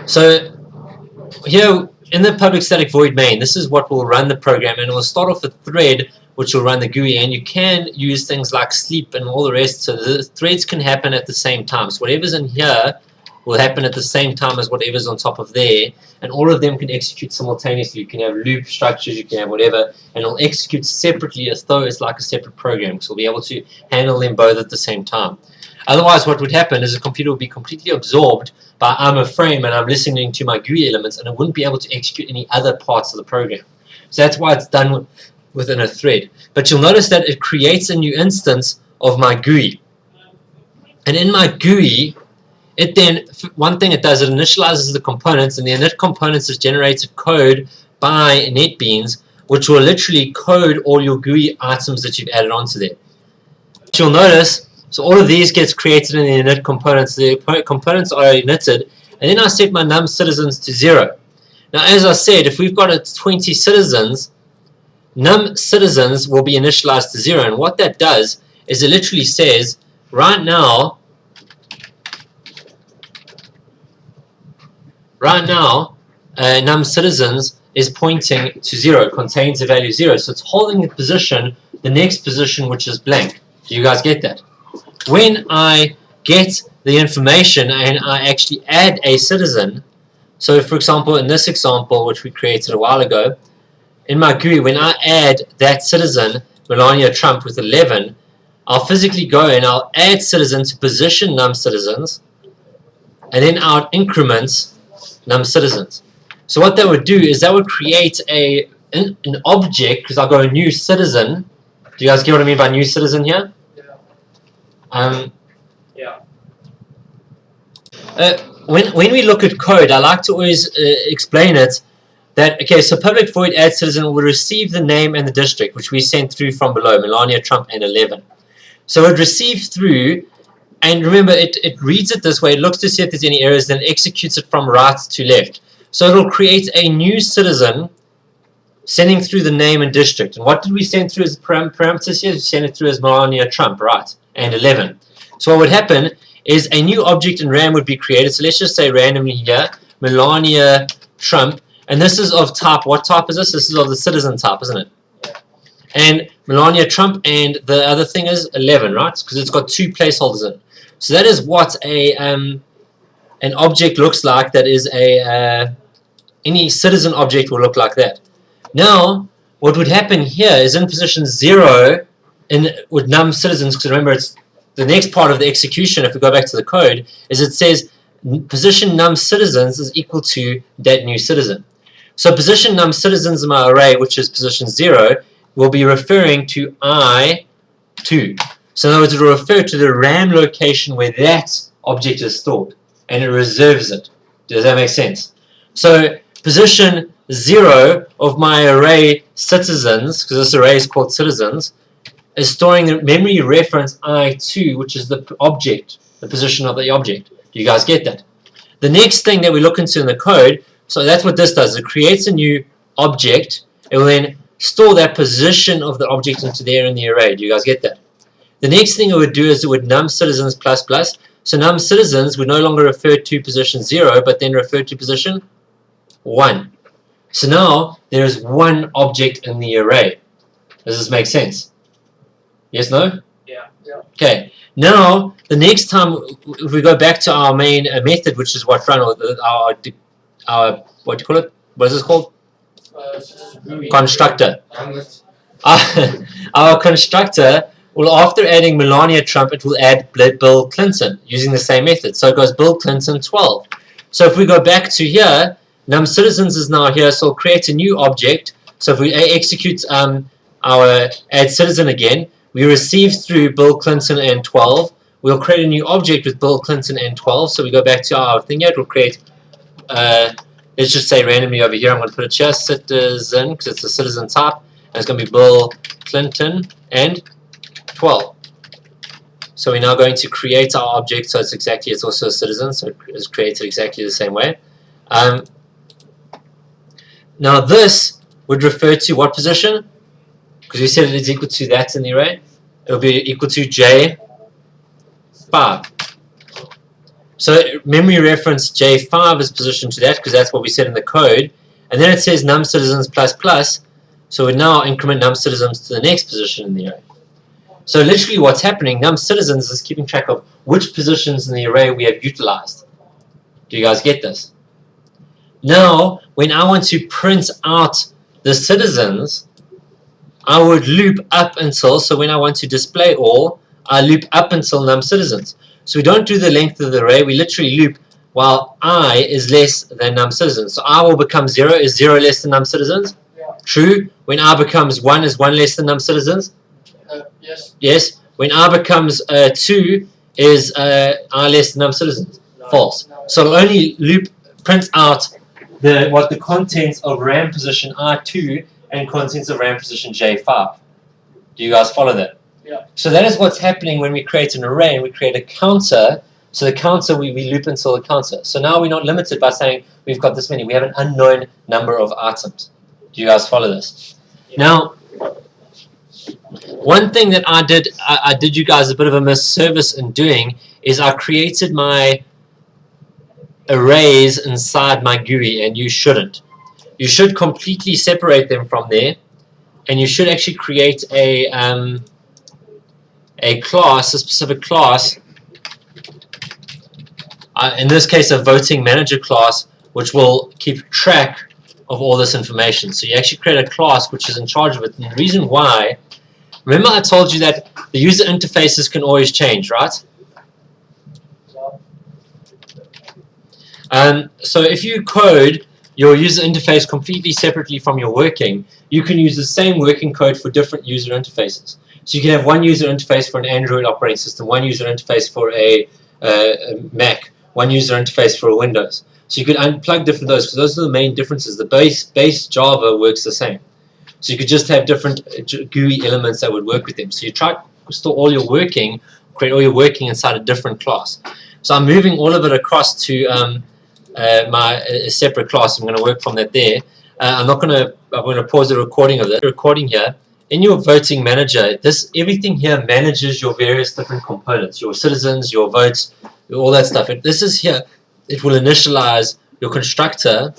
So here in the public static void main, this is what will run the program, and it will start off a thread which will run the GUI, and you can use things like sleep and all the rest, so the threads can happen at the same time. So whatever's in here will happen at the same time as whatever's on top of there, and all of them can execute simultaneously. You can have loop structures, you can have whatever, and it'll execute separately as though it's like a separate program, so we'll be able to handle them both at the same time. Otherwise, what would happen is the computer would be completely absorbed by I'm a frame and I'm listening to my GUI elements, and it wouldn't be able to execute any other parts of the program. So that's why it's done within a thread. But you'll notice that it creates a new instance of my GUI. And in my GUI, it then, one thing it does, it initializes the components, and the init components is generated code by NetBeans, which will literally code all your GUI items that you've added onto there. But you'll notice, so all of these gets created in the init components. The components are initted, and then I set my num citizens to 0. Now, as I said, if we've got 20 citizens, num citizens will be initialized to 0. And what that does is it literally says, right now, num citizens is pointing to 0, contains the value 0. So it's holding the position, the next position, which is blank. Do you guys get that? When I get the information and I actually add a citizen, so for example, in this example, which we created a while ago, in my GUI, when I add that citizen, Melania Trump with 11, I'll physically go and I'll add citizen to position num citizens, and then I'll increment num citizens. So what that would do is that would create an object, because I'll go a new citizen. Do you guys get what I mean by new citizen here? Yeah. When we look at code, I like to always explain it that, okay, so public void add citizen will receive the name and the district, which we sent through from below, Melania Trump and 11. So it receives through, and remember, it reads it this way, it looks to see if there's any errors, then it executes it from right to left. So it'll create a new citizen, sending through the name and district. And what did we send through as parameters here? We sent it through as Melania Trump, right? And 11. So what would happen is a new object in RAM would be created. So let's just say randomly here, Melania Trump. And this is of type, what type is this? This is of the citizen type, isn't it? Yeah. And Melania Trump, and the other thing is 11, right? Because it's got 2 placeholders in it. So that is what an object looks like. That is any citizen object will look like that. Now, what would happen here is in position 0 with num citizens, because remember it's the next part of the execution, if we go back to the code, is it says position num citizens is equal to that new citizen. So position num citizens in my array, which is position 0, will be referring to I2. So in other words, it will refer to the RAM location where that object is stored, and it reserves it. Does that make sense? So position 0 of my array citizens, because this array is called citizens, is storing the memory reference I2, which is the object, the position of the object. Do you guys get that? The next thing that we look into in the code, so that's what this does. It creates a new object. It will then store that position of the object into there in the array. Do you guys get that? The next thing it would do is it would num citizens plus plus. So num citizens would no longer refer to position 0, but then refer to position 1. So now there is one object in the array. Does this make sense? Yes, no? Yeah. Okay. Now, the next time, if we go back to our main method, which is what run, or our what do you call it? What is this called? Constructor. Our constructor will, after adding Melania Trump, it will add Bill Clinton using the same method. So it goes Bill Clinton 12. So if we go back to here, num citizens is now here, so it'll create a new object. So if we execute our add citizen again, we receive through Bill Clinton and 12. We'll create a new object with Bill Clinton and 12. So we go back to our thing here. It will create, let's just say randomly over here, I'm going to put a just citizen because it's a citizen type. And it's going to be Bill Clinton and 12. So we're now going to create our object. So it's also a citizen. So it's created exactly the same way. Now this would refer to what position? Because we said it is equal to that in the array. It will be equal to J5. So memory reference J5 is positioned to that because that's what we said in the code. And then it says num citizens plus plus. So we now increment num citizens to the next position in the array. So literally what's happening, num citizens is keeping track of which positions in the array we have utilized. Do you guys get this? Now, when I want to print out the citizens, I would loop up until, so when I want to display all, I loop up until num citizens. So we don't do the length of the array, we literally loop while I is less than num citizens. So I will become 0, is 0 less than num citizens? Yeah. True. When I becomes 1, is 1 less than num citizens? Yes. Yes. When I becomes 2, is I less than num citizens? No. False. No. So it'll only loop, print out what the contents of RAM position I2 and contents of RAM position J5. Do you guys follow that? Yeah. So that is what's happening when we create an array and we create a counter. So the counter, we loop until the counter. So now we're not limited by saying we've got this many. We have an unknown number of items. Do you guys follow this? Yeah. Now, one thing that I did you guys a bit of a misservice in doing is I created my arrays inside my GUI, and you shouldn't. You should completely separate them from there, and you should actually create a class, a specific class, in this case a voting manager class, which will keep track of all this information. So you actually create a class which is in charge of it. And the reason why, remember I told you that the user interfaces can always change, right? So if you code your user interface completely separately from your working, you can use the same working code for different user interfaces. So you can have one user interface for an Android operating system, one user interface for a Mac, one user interface for a Windows. So you could unplug different those, because those are the main differences. The base Java works the same. So you could just have different GUI elements that would work with them. So you try to store all your working, create all your working inside a different class. So I'm moving all of it across to my separate class. I'm going to work from that there. I'm going to pause the recording of the recording here. In your voting manager, everything here manages your various different components, your citizens, your votes, all that stuff. This is here. It will initialize your constructor,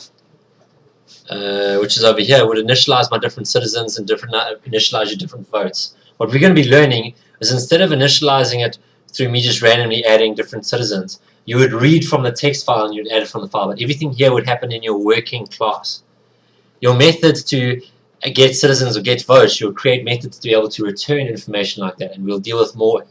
which is over here, would initialize my different citizens and initialize your different votes. What we're going to be learning is instead of initializing it through me just randomly adding different citizens, you would read from the text file and you'd add it from the file. But everything here would happen in your working class. Your methods to get citizens or get votes, you'll create methods to be able to return information like that, and we'll deal with more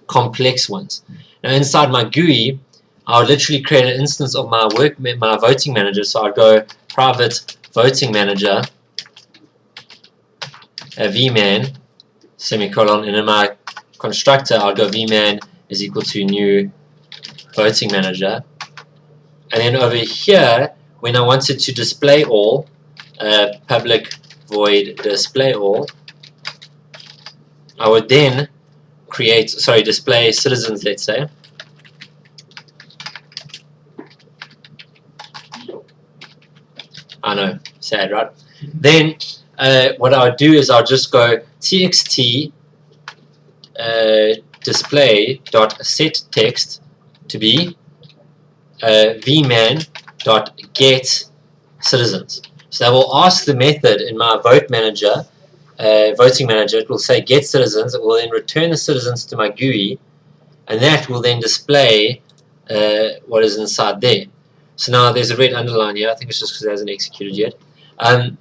complex ones. Now inside my GUI, I would literally create an instance of my voting manager. So I'd go private voting manager vman semicolon, and in my constructor I'll go vman is equal to new voting manager, and then over here when I wanted to display all, public void display all, I would then display citizens, let's say. I know, sad, right? Then what I would do is I'll just go txt display.setText to be vman.get citizens. So that will ask the method in my voting manager, it will say get citizens. It will then return the citizens to my GUI, and that will then display what is inside there. So now there's a red underline here. I think it's just because it hasn't executed yet. And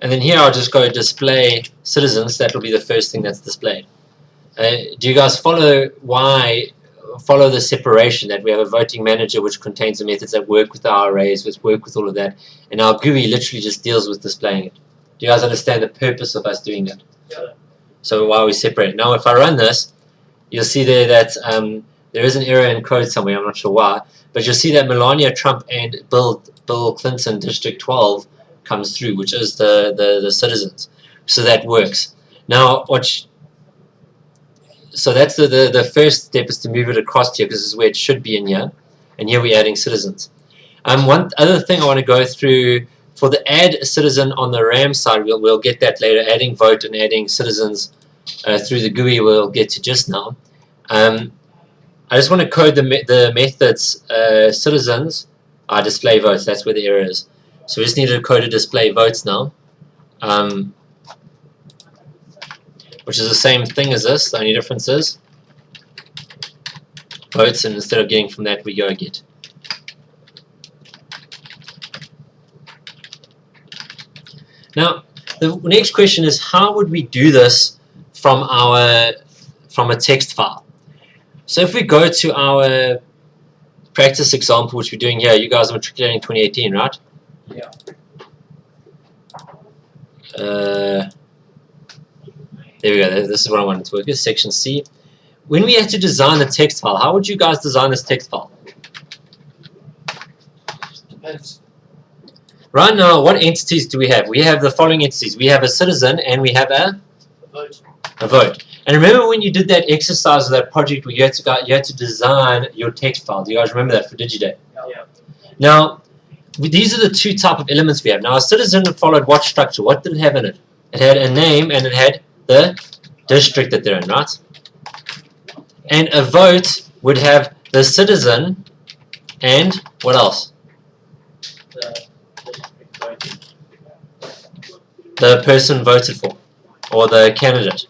then here I'll just go display citizens. That will be the first thing that's displayed. Do you guys follow the separation, that we have a voting manager which contains the methods that work with our arrays, which work with all of that, and our GUI literally just deals with displaying it? Do you guys understand the purpose of us doing that? Yeah. So why we separate it. Now if I run this, you'll see there that there is an error in code somewhere, I'm not sure why, but you'll see that Melania Trump and Bill Clinton District 12 comes through, which is the citizens. So that works. Now so that's the first step, is to move it across here, because this is where it should be in here, and here we're adding citizens. One other thing I want to go through for the add citizen on the RAM side, we'll get that later. Adding vote and adding citizens through the GUI we'll get to just now. I just want to code the methods citizens display votes. That's where the error is. So we just need to code a display votes now, which is the same thing as this. The only difference is votes, and instead of getting from that, we go get. Now, the next question is, how would we do this from a text file? So if we go to our practice example, which we're doing here, you guys are matriculating 2018, right? Yeah. There we go. This is what I wanted to work with. Section C. When we had to design the text file, how would you guys design this text file? Depends. Right now, what entities do we have? We have the following entities. We have a citizen and we have a Vote. vote. And remember when you did that exercise of that project where you had to design your text file? Do you guys remember that for DigiDay? Yeah. Now, these are the two type of elements we have. Now, a citizen followed what structure? What did it have in it? It had a name and it had the district that they're in, right? And a vote would have the citizen and what else? The person voted for, or the candidate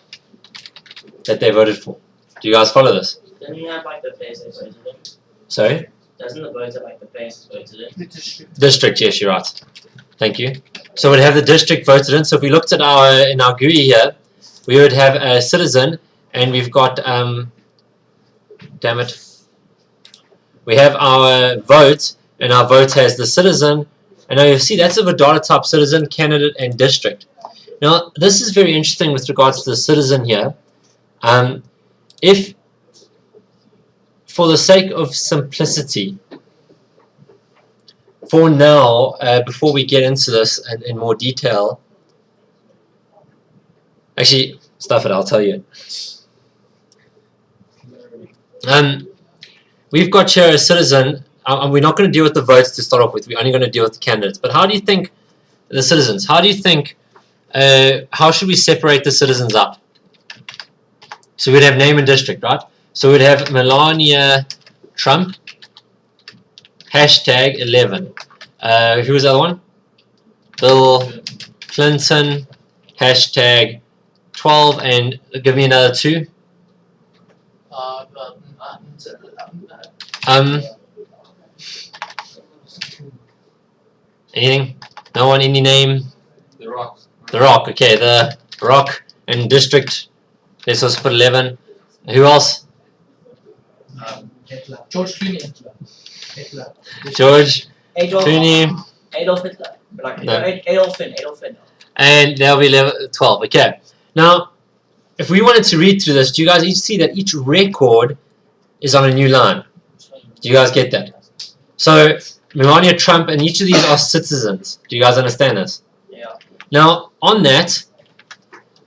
that they voted for. Do you guys follow this? Doesn't it have like the place they voted in? Sorry? Doesn't the vote have like the place voted in? The district. District, yes, you're right. Thank you. So we'd have the district voted in. So if we looked at in our GUI here, we would have a citizen, and we've got damn it. We have our vote, and our vote has the citizen. And now you see that's of a data type citizen, candidate, and district. Now this is very interesting with regards to the citizen here. If, for the sake of simplicity, for now, before we get into this in more detail, actually, stuff it, I'll tell you. We've got here a citizen. We're not going to deal with the votes to start off with. We're only going to deal with the candidates. But how do you think, the citizens, how do you think, how should we separate the citizens up? So we'd have name and district, right? So we'd have Melania Trump, hashtag 11. Who was the other one? Bill Clinton, hashtag 12, and give me another two. Anything? No one? Any name? The Rock. The Rock. Okay, the Rock and district. Let's also put 11. Who else? Hitler. George Clooney. Hitler. George Adolf Clooney. Hitler. Like, No. Adolf Hitler. And there'll be 12. Okay. Now, if we wanted to read through this, do you guys each see that each record is on a new line? Do you guys get that? So, Melania Trump and each of these are citizens. Do you guys understand this? Yeah. Now, on that,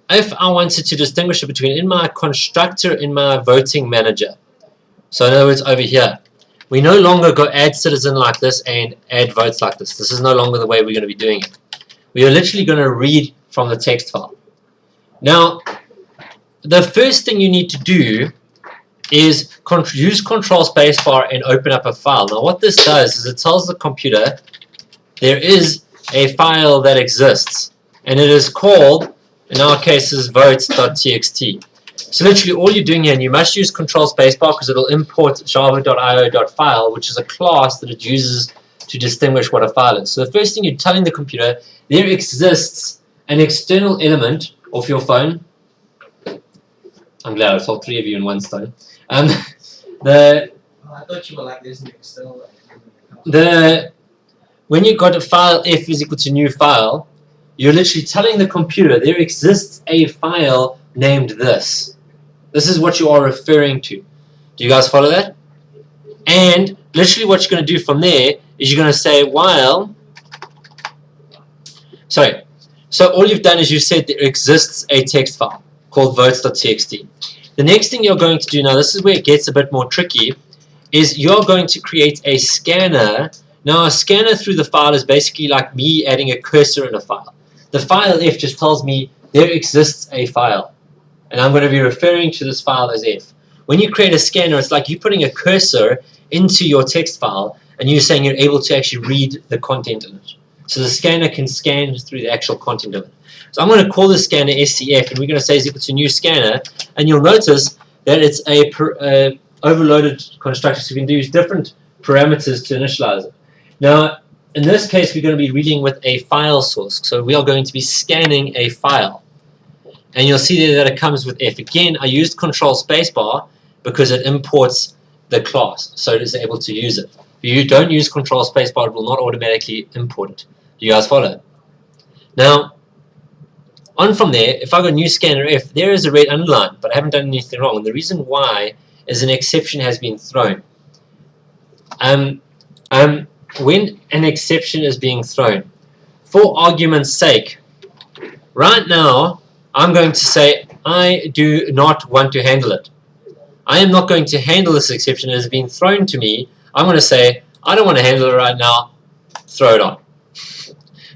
if I wanted to distinguish it between in my constructor, in my voting manager, so in other words over here, we no longer go add citizen like this and add votes like this. This is no longer the way we're going to be doing it. We are literally going to read from the text file. Now, the first thing you need to do is use Control Spacebar and open up a file. Now what this does is it tells the computer there is a file that exists, and it is called, in our case, is votes.txt. So literally all you're doing here, and you must use Control Spacebar because it'll import java.io.file, which is a class that it uses to distinguish what a file is. So the first thing you're telling the computer, there exists an external element of your phone. I'm glad I saw 3 of you in one stone. I thought you were like this next. When you got a file f is equal to new file, you're literally telling the computer there exists a file named this. This is what you are referring to. Do you guys follow that? And literally what you're going to do from there is you're going to say while, sorry, so all you've done is you said there exists a text file called votes.txt. The next thing you're going to do, now this is where it gets a bit more tricky, is you're going to create a scanner. Now a scanner through the file is basically like me adding a cursor in a file. The file f just tells me there exists a file, and I'm going to be referring to this file as f. when you create a scanner, it's like you're putting a cursor into your text file, and you're saying you're able to actually read the content in it. So the scanner can scan through the actual content of it. So I'm going to call this scanner SCF, and we're going to say is equal to new scanner, and you'll notice that it's a overloaded constructor, so we can use different parameters to initialize it. Now, in this case, we're going to be reading with a file source, so we are going to be scanning a file. And you'll see there that it comes with F. Again, I used Control Spacebar because it imports the class, so it is able to use it. If you don't use Control Spacebar, it will not automatically import it. Do you guys follow? Now, on from there, if I go new scanner F, there is a red underline, but I haven't done anything wrong. And the reason why is an exception has been thrown. When an exception is being thrown, for argument's sake, right now, I'm going to say, I do not want to handle it. I am not going to handle this exception. It has been thrown to me. I'm going to say, I don't want to handle it right now. Throw it on.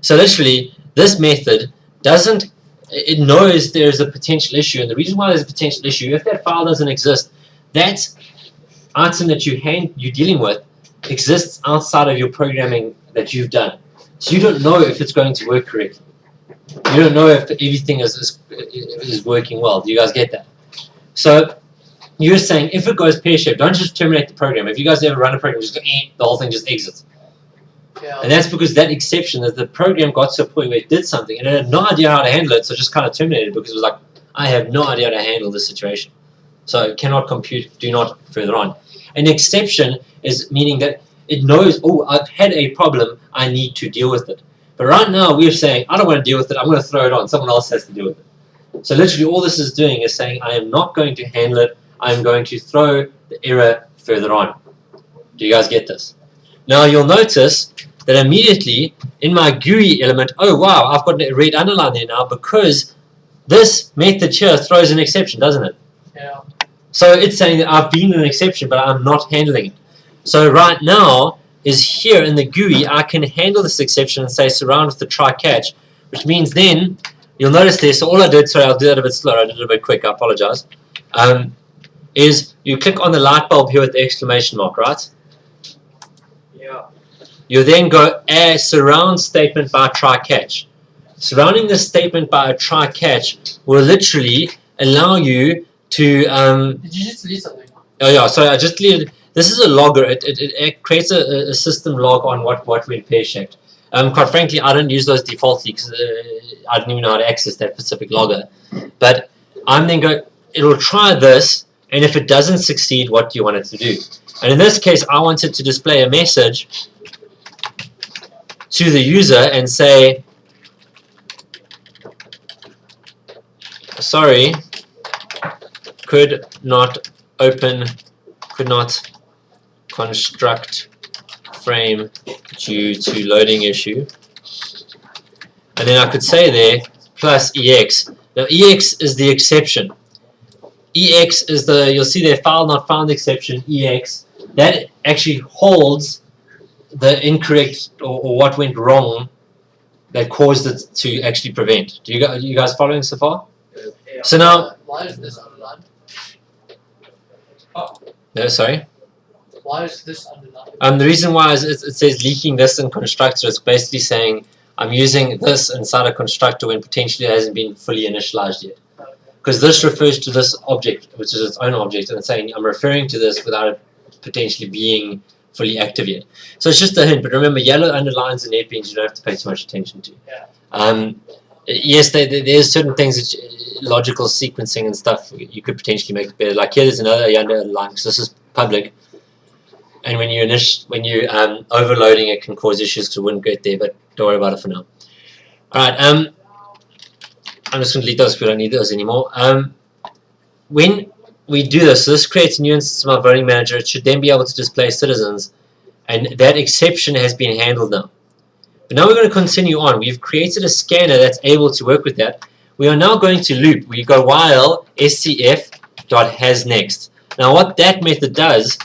So literally, this method doesn't, it knows there's a potential issue. And the reason why there's a potential issue, if that file doesn't exist, that item that you're dealing with exists outside of your programming that you've done. So you don't know if it's going to work correctly. You don't know if everything is working well. Do you guys get that? So you're saying if it goes pear-shaped, don't just terminate the program. If you guys ever run a program, just go, the whole thing just exits. Yeah. And that's because that exception, that the program got to a point where it did something and it had no idea how to handle it, so it just kind of terminated because it was like, I have no idea how to handle this situation. So it cannot compute, do not further on. An exception is meaning that it knows, oh, I've had a problem, I need to deal with it. But right now we're saying, I don't want to deal with it, I'm going to throw it on, someone else has to deal with it. So literally all this is doing is saying, I am not going to handle it, I'm going to throw the error further on. Do you guys get this? Now you'll notice that immediately in my GUI element, oh wow, I've got a red underline there now because this method here throws an exception, doesn't it? Yeah. So it's saying that I've been an exception, but I'm not handling it. So right now is here in the GUI, I can handle this exception and say surround with the try catch, which means then you'll notice there. So all I did, sorry, I'll do that a bit slower. I did it a bit quick. I apologize. Is you click on the light bulb here with the exclamation mark, right? Yeah. You then go add surround statement by try catch. Surrounding this statement by a try catch will literally allow you to. Did you just delete something? Oh yeah, sorry, I just deleted. This is a logger. It creates a system log on what went pear-shaped. Quite frankly, I don't use those defaultly because I don't even know how to access that specific logger. But I'm then going. It will try this, and if it doesn't succeed, what do you want it to do? And in this case, I wanted to display a message to the user and say, sorry, could not construct frame due to loading issue. And then I could say there, plus EX. Now EX is the exception. EX is the, you'll see there, file not found exception, EX. That actually holds the incorrect or what went wrong that caused it to actually prevent. Do you guys following so far? Yeah. So now, Why is this underlined? no, sorry. Why is this underlined? The reason why is it says leaking this in constructor. It's basically saying I'm using this inside a constructor when potentially it hasn't been fully initialized yet. Because this refers to this object, which is its own object, and it's saying I'm referring to this without it potentially being fully active yet. So it's just a hint, but remember, yellow underlines and NetBeans you don't have to pay too much attention to. Yeah. Yes, there's certain things that logical sequencing and stuff you could potentially make it better. Like here, there's another underline. So this is public, and when you overloading it can cause issues because it wouldn't get there. But don't worry about it for now. All right. I'm just going to delete those because we don't need those anymore. When we do this, so this creates a new instance of our voting manager. It should then be able to display citizens, and that exception has been handled now. But now we're going to continue on. We've created a scanner that's able to work with that. We are now going to loop. We go while scf.hasNext. Now what that method does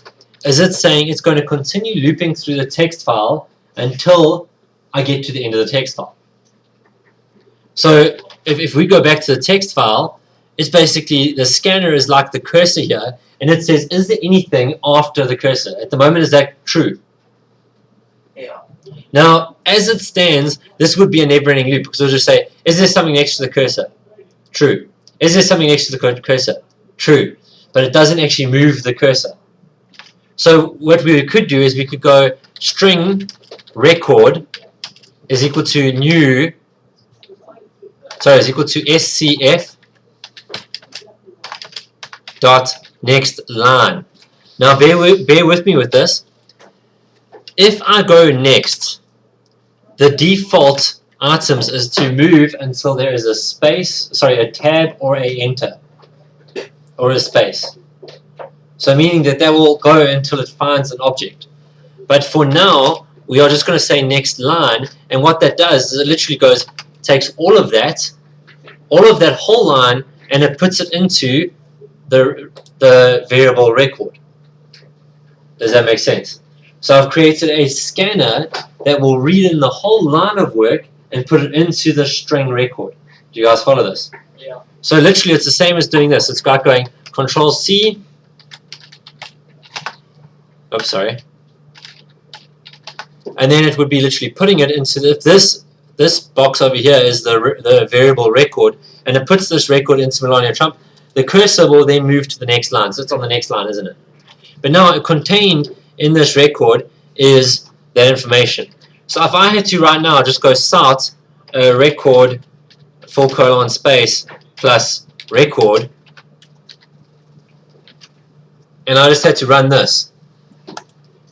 is it's saying it's going to continue looping through the text file until I get to the end of the text file. So if we go back to the text file, it's basically the scanner is like the cursor here, and it says, is there anything after the cursor? At the moment, is that true? Yeah. Now, as it stands, this would be a never-ending loop, because it'll just say, is there something next to the cursor? True. Is there something next to the cursor? True. But it doesn't actually move the cursor. So what we could do is we could go string record is equal to new, sorry, is equal to SCF dot next line. Now bear with me with this. If I go next, the default items is to move until there is a space, sorry, a tab or a enter, or a space. So meaning that will go until it finds an object. But for now, we are just going to say next line, and what that does is it literally goes, takes all of that whole line, and it puts it into the variable record. Does that make sense? So I've created a scanner that will read in the whole line of work and put it into the string record. Do you guys follow this? Yeah. So literally it's the same as doing this. It's like going Control C. Oh, sorry. And then it would be literally putting it into this box over here is the variable record, and it puts this record into Melania Trump. The cursor will then move to the next line. So it's on the next line, isn't it? But now contained in this record is that information. So if I had to right now just go start record full colon space plus record, and I just had to run this,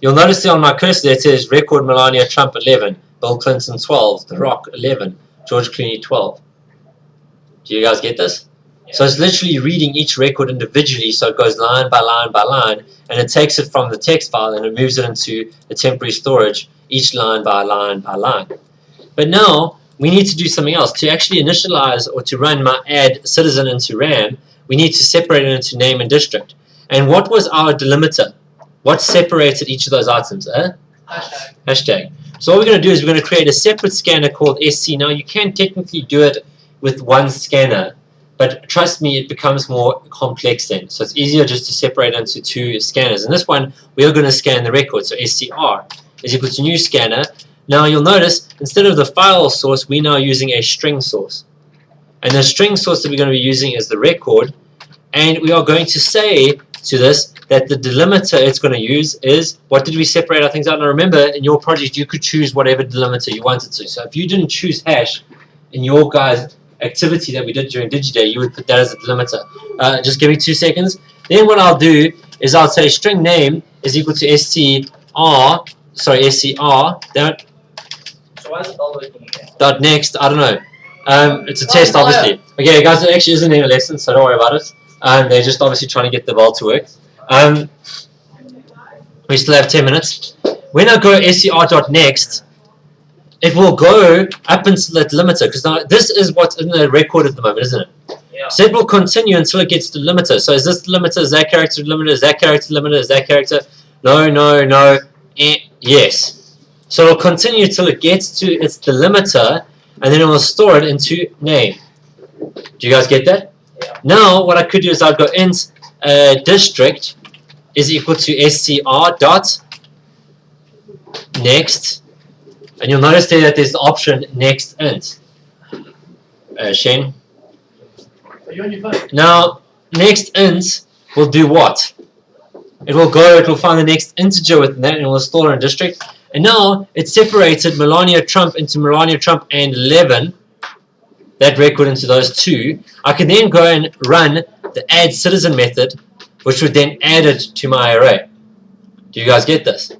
you'll notice there on my cursor that it says record Melania Trump 11, Bill Clinton 12, The Rock 11, George Clooney 12. Do you guys get this? Yeah. So it's literally reading each record individually, so it goes line by line by line, and it takes it from the text file and it moves it into the temporary storage, each line by line by line. But now we need to do something else. To actually initialize or to run my add citizen into RAM, we need to separate it into name and district. And what was our delimiter? What separated each of those items? Hashtag. Hashtag. So what we're going to do is we're going to create a separate scanner called SC. Now you can technically do it with one scanner, but trust me, it becomes more complex then. So it's easier just to separate into two scanners. In this one, we are going to scan the record. So SCR is equal to new scanner. Now you'll notice, instead of the file source, we're now using a string source. And the string source that we're going to be using is the record. And we are going to say to this that the delimiter it's going to use is, what did we separate our things out? Now remember, in your project, you could choose whatever delimiter you wanted to. So if you didn't choose hash in your guys' activity that we did during DigiDay, you would put that as a delimiter. Just give me 2 seconds. Then what I'll do is I'll say string name is equal to SCR, So why is it all working again? dot next, I don't know. It's a test, obviously. Okay, guys, it actually isn't in a lesson, so don't worry about it. They're just obviously trying to get the vault to work. We still have 10 minutes. When I go scr.next, it will go up until that limiter, because now this is what's in the record at the moment, isn't it? Yeah. So it will continue until it gets to the limiter. So is this the limiter? Is that character the limiter? Is that character the limiter? Is that character? No, no, no. Yes. So it will continue until it gets to its delimiter, and then it will store it into name. Do you guys get that? Yeah. Now what I could do is I'd go int district is equal to scr dot next, and you'll notice there that there's the option next int. Shane. Are you on your phone? Now next int will do what? It will go, it will find the next integer within that, and it will store in district. And now it's separated Melania Trump into Melania Trump and 11, that record into those two. I can then go and run the add citizen method, which would then add it to my array. Do you guys get this?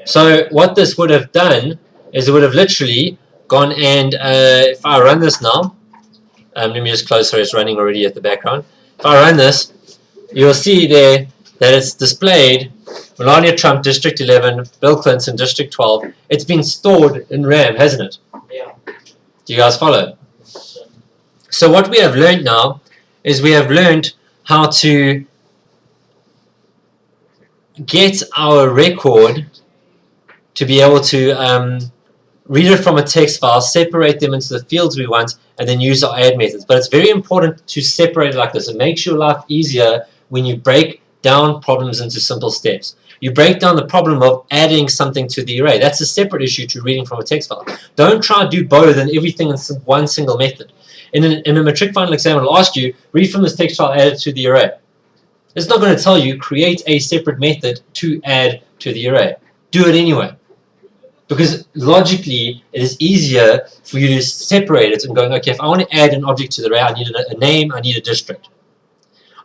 So what this would have done is it would have literally gone and, if I run this now, let me just close, sorry, it's running already at the background. If I run this, you'll see there that it's displayed Melania Trump, District 11, Bill Clinton, District 12. It's been stored in RAM, hasn't it? Yeah. Do you guys follow? So what we have learned now is we have learned how to get our record to be able to read it from a text file, separate them into the fields we want, and then use our add methods. But it's very important to separate it like this. It makes your life easier when you break down problems into simple steps. You break down the problem of adding something to the array. That's a separate issue to reading from a text file. Don't try to do both and everything in one single method. In a matric final exam, it'll ask you, read from this text file, add it to the array. It's not going to tell you, create a separate method to add to the array. Do it anyway. Because logically, it is easier for you to separate it and going, okay, if I want to add an object to the array, I need a name, I need a district.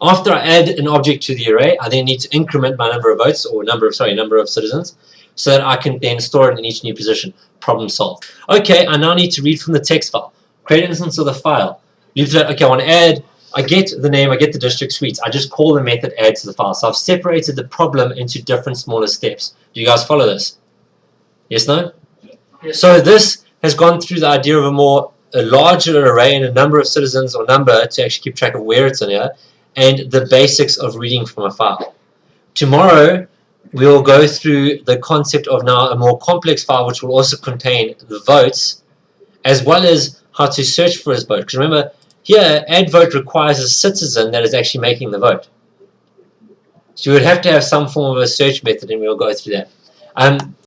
After I add an object to the array, I then need to increment my number of votes, or number of citizens, so that I can then store it in each new position. Problem solved. Okay, I now need to read from the text file. Create an instance of the file. Okay, I want to add, I get the name, I get the district, sweet. I just call the method add to the file. So I've separated the problem into different smaller steps. Do you guys follow this? Yes, no? Yes. So this has gone through the idea of a larger array and a number of citizens or number to actually keep track of where it's in here, and the basics of reading from a file. Tomorrow, we'll go through the concept of now a more complex file, which will also contain the votes, as well as how to search for his vote. Because remember, here, add vote requires a citizen that is actually making the vote. So you would have to have some form of a search method, and we'll go through that.